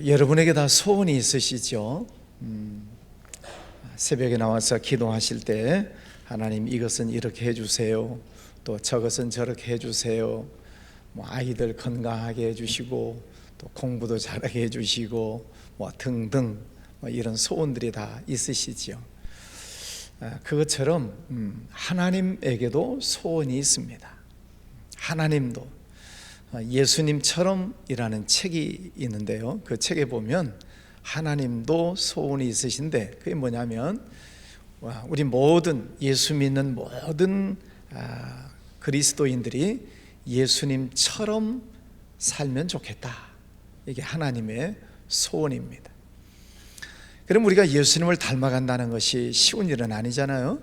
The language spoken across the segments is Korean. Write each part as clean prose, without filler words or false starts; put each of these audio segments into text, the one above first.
여러분에게 다 소원이 있으시죠? 새벽에 나와서 기도하실 때 하나님 이것은 이렇게 해주세요, 또 저것은 저렇게 해주세요, 아이들 건강하게 해주시고 또 공부도 잘하게 해주시고 등등 이런 소원들이 다 있으시지요. 그것처럼 하나님에게도 소원이 있습니다. 하나님도 예수님처럼이라는 책이 있는데요, 그 책에 보면 하나님도 소원이 있으신데 그게 뭐냐면 우리 모든 예수 믿는 모든 그리스도인들이 예수님처럼 살면 좋겠다, 이게 하나님의 소원입니다. 그럼 우리가 예수님을 닮아간다는 것이 쉬운 일은 아니잖아요.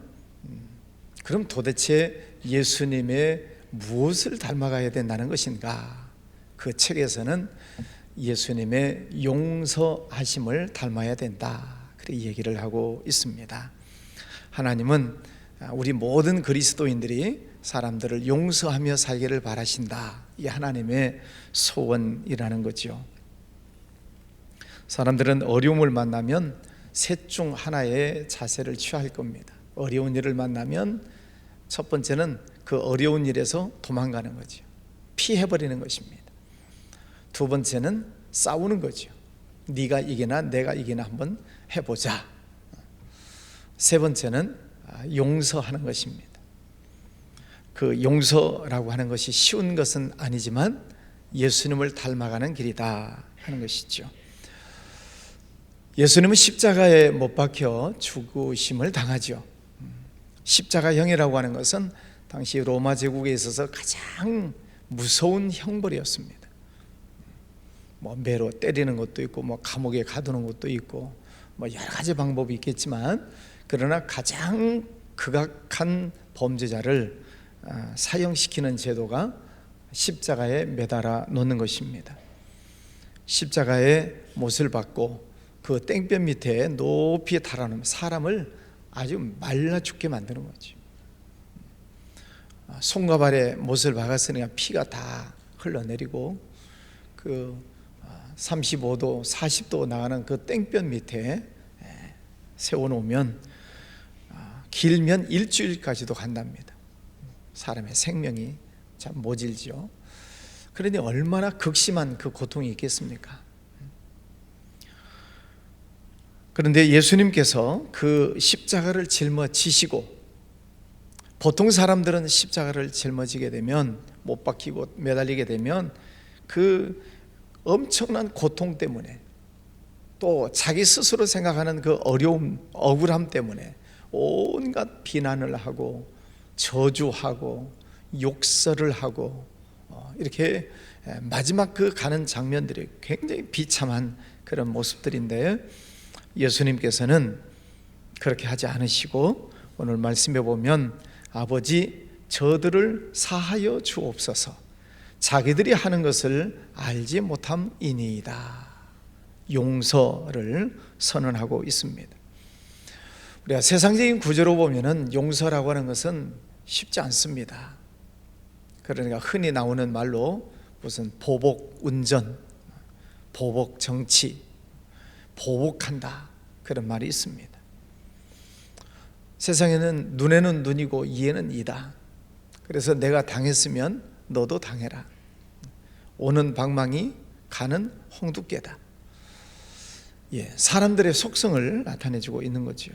그럼 도대체 예수님의 무엇을 닮아가야 된다는 것인가? 그 책에서는 예수님의 용서하심을 닮아야 된다, 그렇게 얘기를 하고 있습니다. 하나님은 우리 모든 그리스도인들이 사람들을 용서하며 살기를 바라신다, 이 하나님의 소원이라는 거죠. 사람들은 어려움을 만나면 셋 중 하나의 자세를 취할 겁니다. 어려운 일을 만나면 첫 번째는 그 어려운 일에서 도망가는 거죠. 피해버리는 것입니다. 두 번째는 싸우는 거죠. 네가 이기나 내가 이기나 한번 해보자. 세 번째는 용서하는 것입니다. 그 용서라고 하는 것이 쉬운 것은 아니지만 예수님을 닮아가는 길이다 하는 것이죠. 예수님은 십자가에 못 박혀 죽으심을 당하죠. 십자가형이라고 하는 것은 당시 로마 제국에 있어서 가장 무서운 형벌이었습니다. 매로 때리는 것도 있고 감옥에 가두는 것도 있고 여러 가지 방법이 있겠지만, 그러나 가장 극악한 범죄자를 사형시키는 제도가 십자가에 매달아 놓는 것입니다. 십자가의 못을 받고 그 땡볕 밑에 높이 달아놓으면 사람을 아주 말라 죽게 만드는 거죠. 손과 발에 못을 박았으니까 피가 다 흘러내리고 그 35도 40도 나가는 그 땡볕 밑에 세워놓으면 길면 일주일까지도 간답니다. 사람의 생명이 참 모질죠. 그러니 얼마나 극심한 그 고통이 있겠습니까? 그런데 예수님께서 그 십자가를 짊어지시고, 보통 사람들은 십자가를 짊어지게 되면, 못 박히고 매달리게 되면 그 엄청난 고통 때문에, 또 자기 스스로 생각하는 그 어려움, 억울함 때문에 온갖 비난을 하고 저주하고 욕설을 하고 이렇게 마지막 그 가는 장면들이 굉장히 비참한 그런 모습들인데, 예수님께서는 그렇게 하지 않으시고 오늘 말씀해 보면 아버지 저들을 사하여 주옵소서, 자기들이 하는 것을 알지 못함이니이다, 용서를 선언하고 있습니다. 우리가 세상적인 구조로 보면은 용서라고 하는 것은 쉽지 않습니다. 그러니까 흔히 나오는 말로 무슨 보복 운전, 보복 정치, 보복한다, 그런 말이 있습니다. 세상에는 눈에는 눈이고 이에는 이다. 그래서 내가 당했으면 너도 당해라. 오는 방망이 가는 홍두깨다. 사람들의 속성을 나타내주고 있는 거죠.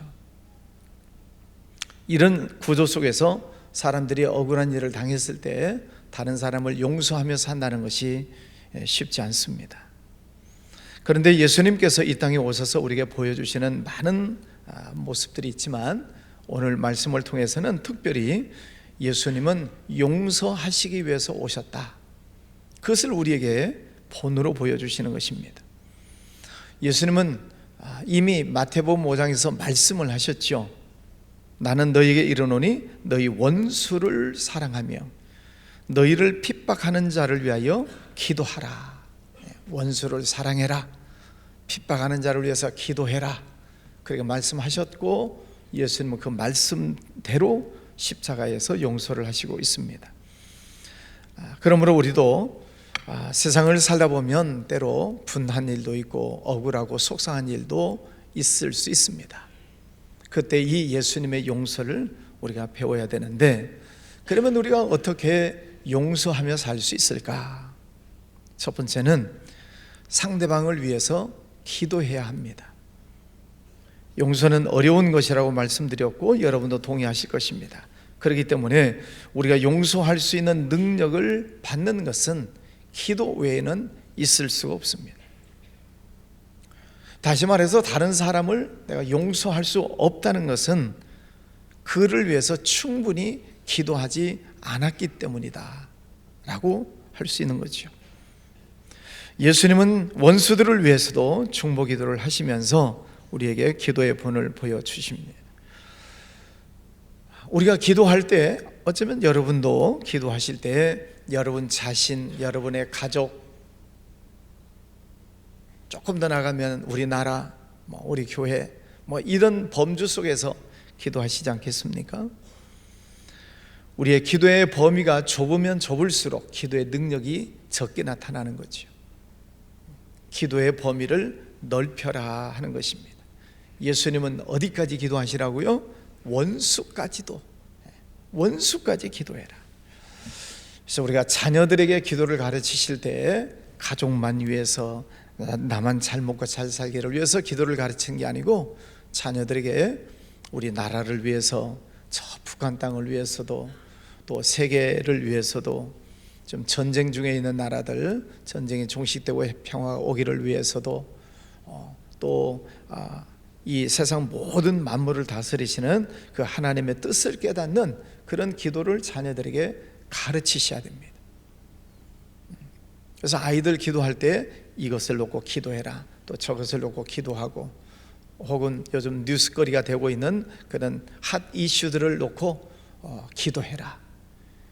이런 구조 속에서 사람들이 억울한 일을 당했을 때 다른 사람을 용서하며 산다는 것이 쉽지 않습니다. 그런데 예수님께서 이 땅에 오셔서 우리에게 보여주시는 많은 모습들이 있지만, 오늘 말씀을 통해서는 특별히 예수님은 용서하시기 위해서 오셨다, 그것을 우리에게 본으로 보여주시는 것입니다. 예수님은 이미 마태복음 5장에서 말씀을 하셨죠. 나는 너희에게 이르노니 너희 원수를 사랑하며 너희를 핍박하는 자를 위하여 기도하라. 원수를 사랑해라, 핍박하는 자를 위해서 기도해라, 그렇게 말씀하셨고, 예수님은 그 말씀대로 십자가에서 용서를 하시고 있습니다. 그러므로 우리도 세상을 살다 보면 때로 분한 일도 있고 억울하고 속상한 일도 있을 수 있습니다. 그때 이 예수님의 용서를 우리가 배워야 되는데, 그러면 우리가 어떻게 용서하며 살 수 있을까? 첫 번째는 상대방을 위해서 기도해야 합니다. 용서는 어려운 것이라고 말씀드렸고 여러분도 동의하실 것입니다. 그렇기 때문에 우리가 용서할 수 있는 능력을 받는 것은 기도 외에는 있을 수가 없습니다. 다시 말해서 다른 사람을 내가 용서할 수 없다는 것은 그를 위해서 충분히 기도하지 않았기 때문이다 라고 할 수 있는 거죠. 예수님은 원수들을 위해서도 중보 기도를 하시면서 우리에게 기도의 본을 보여주십니다. 우리가 기도할 때, 어쩌면 여러분도 기도하실 때 여러분 자신, 여러분의 가족, 조금 더 나가면 우리나라, 우리 교회, 이런 범주 속에서 기도하시지 않겠습니까? 우리의 기도의 범위가 좁으면 좁을수록 기도의 능력이 적게 나타나는 거죠. 기도의 범위를 넓혀라 하는 것입니다. 예수님은 어디까지 기도하시라고요? 원수까지도, 원수까지 기도해라. 그래서 우리가 자녀들에게 기도를 가르치실 때 가족만 위해서, 나만 잘 먹고 잘 살기를 위해서 기도를 가르치는 게 아니고, 자녀들에게 우리 나라를 위해서, 저 북한 땅을 위해서도, 또 세계를 위해서도, 좀 전쟁 중에 있는 나라들 전쟁이 종식되고 평화가 오기를 위해서도, 또 이 세상 모든 만물을 다스리시는 그 하나님의 뜻을 깨닫는 그런 기도를 자녀들에게 가르치셔야 됩니다. 그래서 아이들 기도할 때 이것을 놓고 기도해라, 또 저것을 놓고 기도하고, 혹은 요즘 뉴스거리가 되고 있는 그런 핫 이슈들을 놓고 기도해라.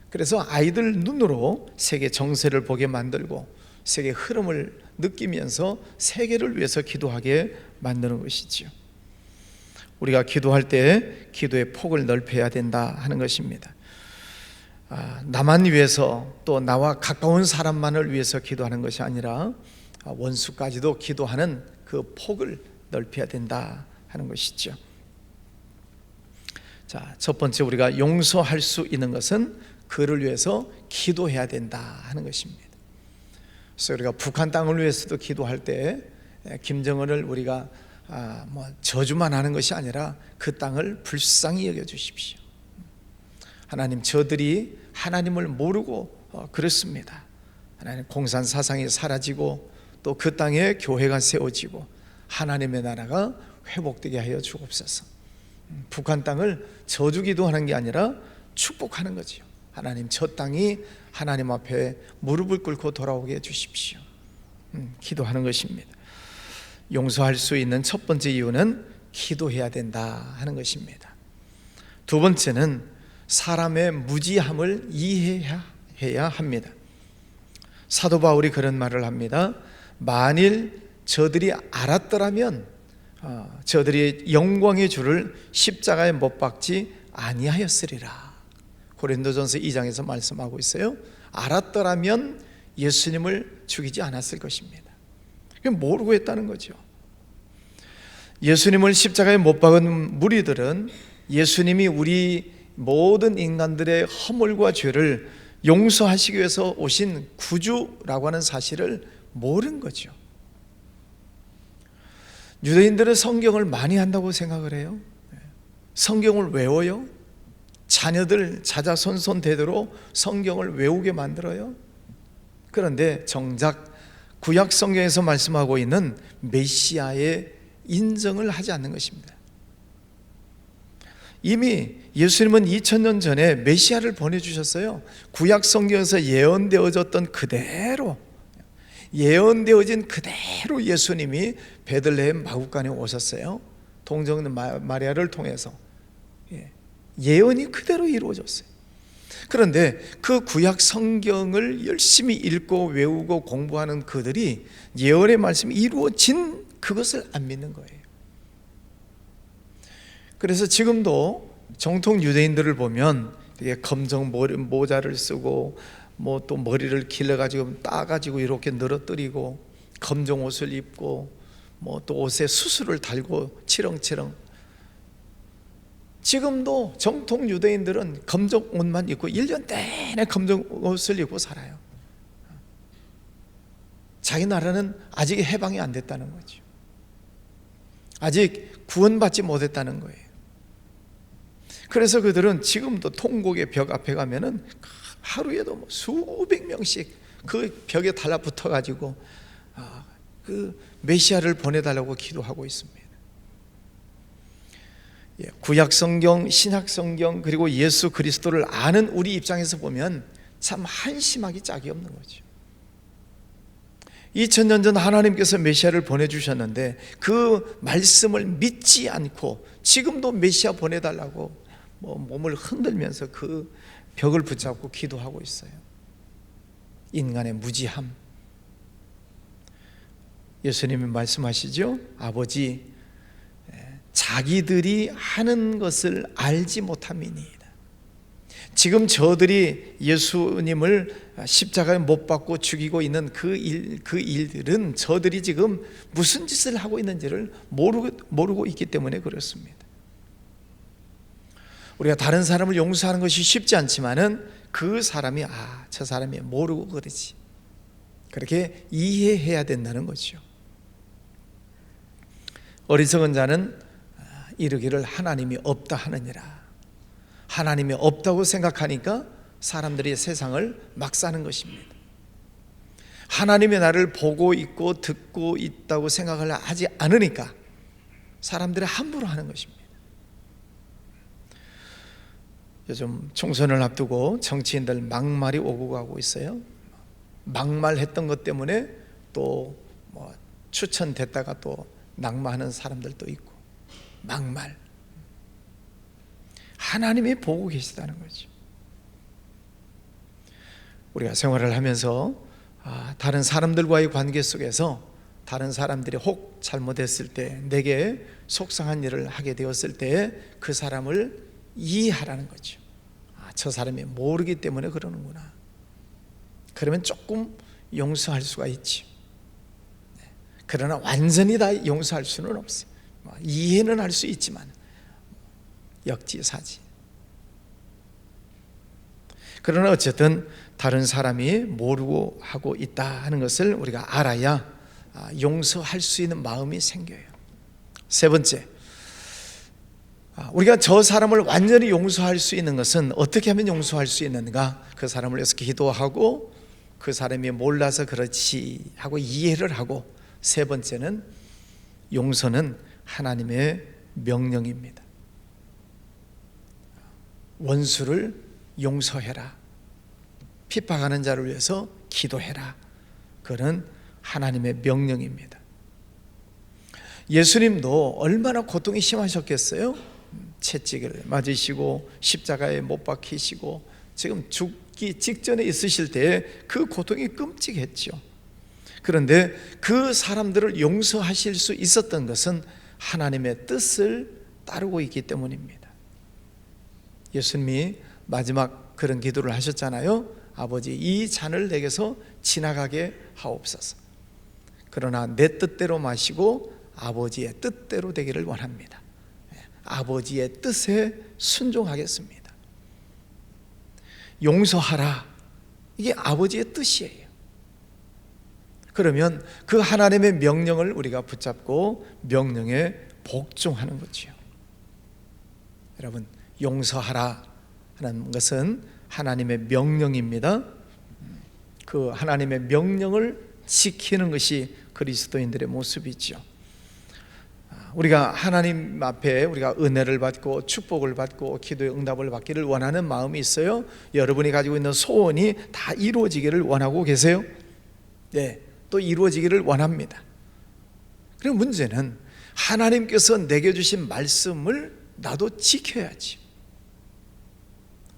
그래서 아이들 눈으로 세계 정세를 보게 만들고 세계 흐름을 느끼면서 세계를 위해서 기도하게 만드는 것이지요. 우리가 기도할 때 기도의 폭을 넓혀야 된다 하는 것입니다. 나만 위해서, 또 나와 가까운 사람만을 위해서 기도하는 것이 아니라 원수까지도 기도하는 그 폭을 넓혀야 된다 하는 것이죠. 자, 첫 번째 우리가 용서할 수 있는 것은 그를 위해서 기도해야 된다 하는 것입니다. 그래서 우리가 북한 땅을 위해서도 기도할 때 김정은을 우리가 저주만 하는 것이 아니라 그 땅을 불쌍히 여겨주십시오. 하나님, 저들이 하나님을 모르고 그렇습니다. 하나님, 공산 사상이 사라지고 또 그 땅에 교회가 세워지고 하나님의 나라가 회복되게 하여 주옵소서. 북한 땅을 저주 기도하는 게 아니라 축복하는 거지요. 하나님, 저 땅이 하나님 앞에 무릎을 꿇고 돌아오게 해주십시오. 기도하는 것입니다. 용서할 수 있는 첫 번째 이유는 기도해야 된다 하는 것입니다. 두 번째는 사람의 무지함을 이해해야 합니다. 사도 바울이 그런 말을 합니다. 만일 저들이 알았더라면 저들이 영광의 주를 십자가에 못 박지 아니하였으리라. 고린도전서 2장에서 말씀하고 있어요. 알았더라면 예수님을 죽이지 않았을 것입니다. 모르고 했다는 거죠. 예수님을 십자가에 못 박은 무리들은 예수님이 우리 모든 인간들의 허물과 죄를 용서하시기 위해서 오신 구주라고 하는 사실을 모른 거죠. 유대인들은 성경을 많이 한다고 생각을 해요. 성경을 외워요. 자녀들 자자손손 대대로 성경을 외우게 만들어요. 그런데 정작 구약 성경에서 말씀하고 있는 메시아의 인정을 하지 않는 것입니다. 이미 예수님은 2000년 전에 메시아를 보내주셨어요. 구약 성경에서 예언되어졌던 그대로, 예언되어진 그대로 예수님이 베들레헴 마구간에 오셨어요. 동정녀 마리아를 통해서 예언이 그대로 이루어졌어요. 그런데 그 구약 성경을 열심히 읽고 외우고 공부하는 그들이 예언의 말씀이 이루어진 그것을 안 믿는 거예요. 그래서 지금도 정통 유대인들을 보면 되게 검정 모자를 쓰고 뭐 또 머리를 길러가지고 따가지고 이렇게 늘어뜨리고 검정 옷을 입고 뭐 또 옷에 수수를 달고 치렁치렁. 지금도 정통 유대인들은 검정 옷만 입고 1년 내내 검정 옷을 입고 살아요. 자기 나라는 아직 해방이 안 됐다는 거죠. 아직 구원받지 못했다는 거예요. 그래서 그들은 지금도 통곡의 벽 앞에 가면은 하루에도 뭐 수백 명씩 그 벽에 달라붙어 가지고 그 메시아를 보내달라고 기도하고 있습니다. 구약 성경, 신약 성경, 그리고 예수 그리스도를 아는 우리 입장에서 보면 참 한심하기 짝이 없는 거죠. 2000년 전 하나님께서 메시아를 보내주셨는데 그 말씀을 믿지 않고 지금도 메시아 보내달라고 몸을 흔들면서 그 벽을 붙잡고 기도하고 있어요. 인간의 무지함. 예수님이 말씀하시죠. 아버지, 자기들이 하는 것을 알지 못함이니이다. 지금 저들이 예수님을 십자가에 못 박고 죽이고 있는 그 일들은 저들이 지금 무슨 짓을 하고 있는지를 모르고 있기 때문에 그렇습니다. 우리가 다른 사람을 용서하는 것이 쉽지 않지만은 그 사람이 저 사람이 모르고 그러지, 그렇게 이해해야 된다는 거죠. 어리석은 자는 이르기를 하나님이 없다 하느니라. 하나님이 없다고 생각하니까 사람들이 세상을 막 사는 것입니다. 하나님이 나를 보고 있고 듣고 있다고 생각을 하지 않으니까 사람들이 함부로 하는 것입니다. 요즘 총선을 앞두고 정치인들 막말이 오고 가고 있어요. 막말했던 것 때문에 또 뭐 추천됐다가 또 낙마하는 사람들도 있고. 막말. 하나님이 보고 계시다는 거죠. 우리가 생활을 하면서 다른 사람들과의 관계 속에서 다른 사람들이 혹 잘못했을 때, 내게 속상한 일을 하게 되었을 때 그 사람을 이해하라는 거죠. 저 사람이 모르기 때문에 그러는구나. 그러면 조금 용서할 수가 있지. 그러나 완전히 다 용서할 수는 없어요. 이해는 할 수 있지만 역지사지. 그러나 어쨌든 다른 사람이 모르고 하고 있다 하는 것을 우리가 알아야 용서할 수 있는 마음이 생겨요. 세 번째, 우리가 저 사람을 완전히 용서할 수 있는 것은 어떻게 하면 용서할 수 있는가? 그 사람을 위해서 기도하고 그 사람이 몰라서 그렇지 하고 이해를 하고, 세 번째는 용서는 하나님의 명령입니다. 원수를 용서해라. 핍박하는 자를 위해서 기도해라. 그는 하나님의 명령입니다. 예수님도 얼마나 고통이 심하셨겠어요? 채찍을 맞으시고 십자가에 못 박히시고 지금 죽기 직전에 있으실 때 그 고통이 끔찍했죠. 그런데 그 사람들을 용서하실 수 있었던 것은 하나님의 뜻을 따르고 있기 때문입니다. 예수님이 마지막 그런 기도를 하셨잖아요. 아버지, 이 잔을 내게서 지나가게 하옵소서. 그러나 내 뜻대로 마시고 아버지의 뜻대로 되기를 원합니다. 아버지의 뜻에 순종하겠습니다. 용서하라. 이게 아버지의 뜻이에요. 그러면 그 하나님의 명령을 우리가 붙잡고 명령에 복종하는 거죠. 여러분, 용서하라 하는 것은 하나님의 명령입니다. 그 하나님의 명령을 지키는 것이 그리스도인들의 모습이죠. 우리가 하나님 앞에 우리가 은혜를 받고 축복을 받고 기도의 응답을 받기를 원하는 마음이 있어요. 여러분이 가지고 있는 소원이 다 이루어지기를 원하고 계세요? 네, 또 이루어지기를 원합니다. 그럼 문제는 하나님께서 내게 주신 말씀을 나도 지켜야지.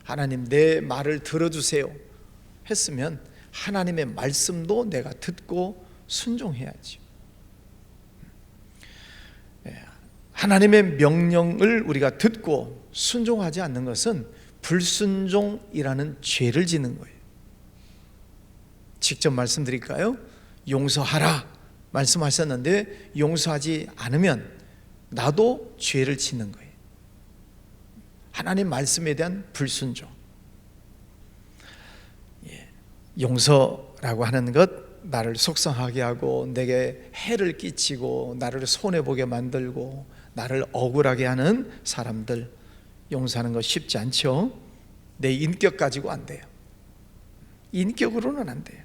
하나님, 내 말을 들어주세요 했으면 하나님의 말씀도 내가 듣고 순종해야지. 하나님의 명령을 우리가 듣고 순종하지 않는 것은 불순종이라는 죄를 짓는 거예요. 직접 말씀드릴까요? 용서하라 말씀하셨는데 용서하지 않으면 나도 죄를 짓는 거예요. 하나님 말씀에 대한 불순종. 용서라고 하는 것, 나를 속상하게 하고 내게 해를 끼치고 나를 손해보게 만들고 나를 억울하게 하는 사람들 용서하는 거 쉽지 않죠. 내 인격 가지고 안 돼요. 인격으로는 안 돼요.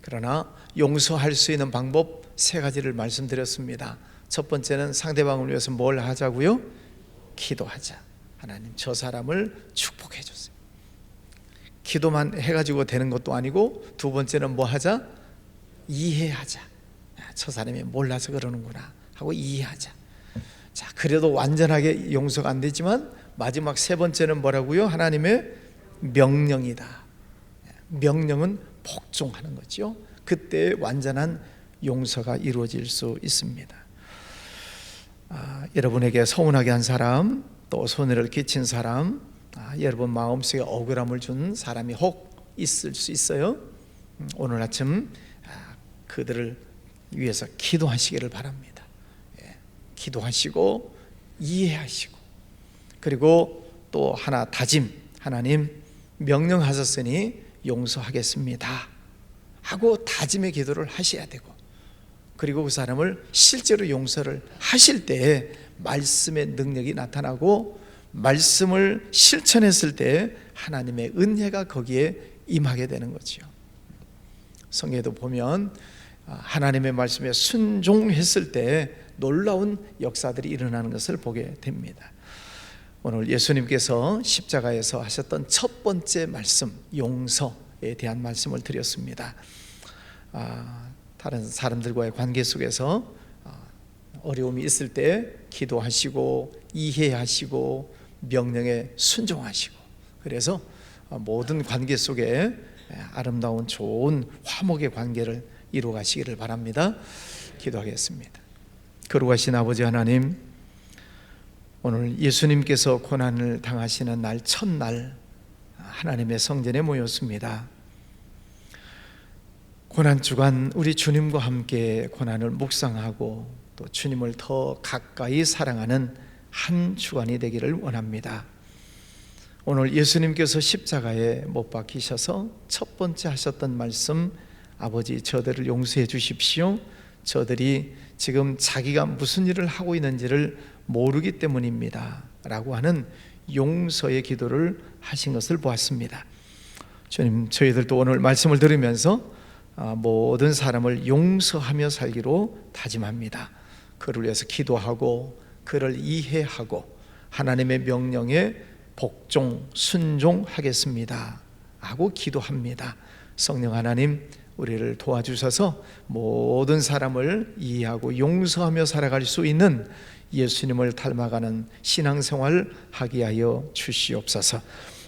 그러나 용서할 수 있는 방법 세 가지를 말씀드렸습니다. 첫 번째는 상대방을 위해서 뭘 하자고요? 기도하자. 하나님 저 사람을 축복해 주세요. 기도만 해가지고 되는 것도 아니고, 두 번째는 뭐 하자? 이해하자. 저 사람이 몰라서 그러는구나 하고 이해하자. 자, 그래도 완전하게 용서가 안 되지만 마지막 세 번째는 뭐라고요? 하나님의 명령이다. 명령은 복종하는 거죠. 그때 완전한 용서가 이루어질 수 있습니다. 여러분에게 서운하게 한 사람, 또 손해를 끼친 사람, 여러분 마음속에 억울함을 준 사람이 혹 있을 수 있어요. 오늘 아침 그들을 위해서 기도하시기를 바랍니다. 기도하시고 이해하시고, 그리고 또 하나 다짐, 하나님 명령하셨으니 용서하겠습니다 하고 다짐의 기도를 하셔야 되고, 그리고 그 사람을 실제로 용서를 하실 때 말씀의 능력이 나타나고 말씀을 실천했을 때 하나님의 은혜가 거기에 임하게 되는 거죠. 성경에도 보면 하나님의 말씀에 순종했을 때 놀라운 역사들이 일어나는 것을 보게 됩니다. 오늘 예수님께서 십자가에서 하셨던 첫 번째 말씀, 용서에 대한 말씀을 드렸습니다. 다른 사람들과의 관계 속에서 어려움이 있을 때 기도하시고 이해하시고 명령에 순종하시고, 그래서 모든 관계 속에 아름다운 좋은 화목의 관계를 이루어 가시기를 바랍니다. 기도하겠습니다. 거룩하신 아버지 하나님, 오늘 예수님께서 고난을 당하시는 날 첫날 하나님의 성전에 모였습니다. 고난주간 우리 주님과 함께 고난을 묵상하고 또 주님을 더 가까이 사랑하는 한 주간이 되기를 원합니다. 오늘 예수님께서 십자가에 못 박히셔서 첫 번째 하셨던 말씀, 아버지 저들을 용서해 주십시오. 저들이 지금 자기가 무슨 일을 하고 있는지를 모르기 때문입니다 라고 하는 용서의 기도를 하신 것을 보았습니다. 주님, 저희들도 오늘 말씀을 들으면서 모든 사람을 용서하며 살기로 다짐합니다. 그를 위해서 기도하고 그를 이해하고 하나님의 명령에 복종, 순종하겠습니다 하고 기도합니다. 성령 하나님, 우리를 도와주셔서 모든 사람을 이해하고 용서하며 살아갈 수 있는 예수님을 닮아가는 신앙생활을 하게 하여 주시옵소서.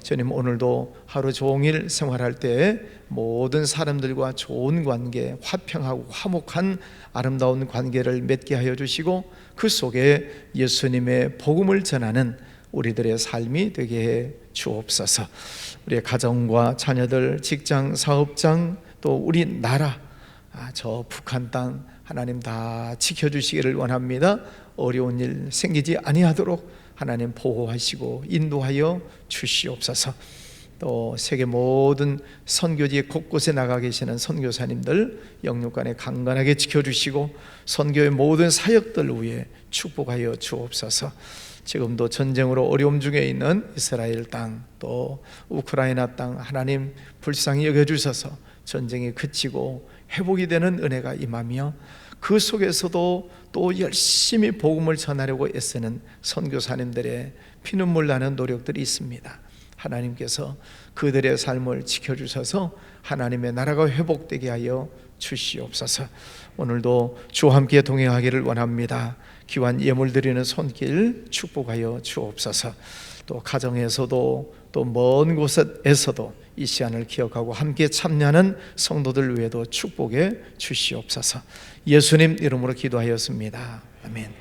주님, 오늘도 하루 종일 생활할 때 모든 사람들과 좋은 관계, 화평하고 화목한 아름다운 관계를 맺게 하여 주시고, 그 속에 예수님의 복음을 전하는 우리들의 삶이 되게 해 주옵소서. 우리의 가정과 자녀들, 직장, 사업장, 또 우리 나라, 저 북한 땅 하나님 다 지켜주시기를 원합니다. 어려운 일 생기지 아니하도록 하나님 보호하시고 인도하여 주시옵소서. 또 세계 모든 선교지 곳곳에 나가 계시는 선교사님들 영육간에 강건하게 지켜주시고 선교의 모든 사역들 위해 축복하여 주옵소서. 지금도 전쟁으로 어려움 중에 있는 이스라엘 땅, 또 우크라이나 땅 하나님 불쌍히 여겨주셔서 전쟁이 그치고 회복이 되는 은혜가 임하며, 그 속에서도 또 열심히 복음을 전하려고 애쓰는 선교사님들의 피눈물 나는 노력들이 있습니다. 하나님께서 그들의 삶을 지켜주셔서 하나님의 나라가 회복되게 하여 주시옵소서. 오늘도 주와 함께 동행하기를 원합니다. 귀한 예물 드리는 손길 축복하여 주옵소서. 또 가정에서도 또 먼 곳에서도 이 시간을 기억하고 함께 참여하는 성도들 위에도 축복해 주시옵소서. 예수님 이름으로 기도하였습니다. 아멘.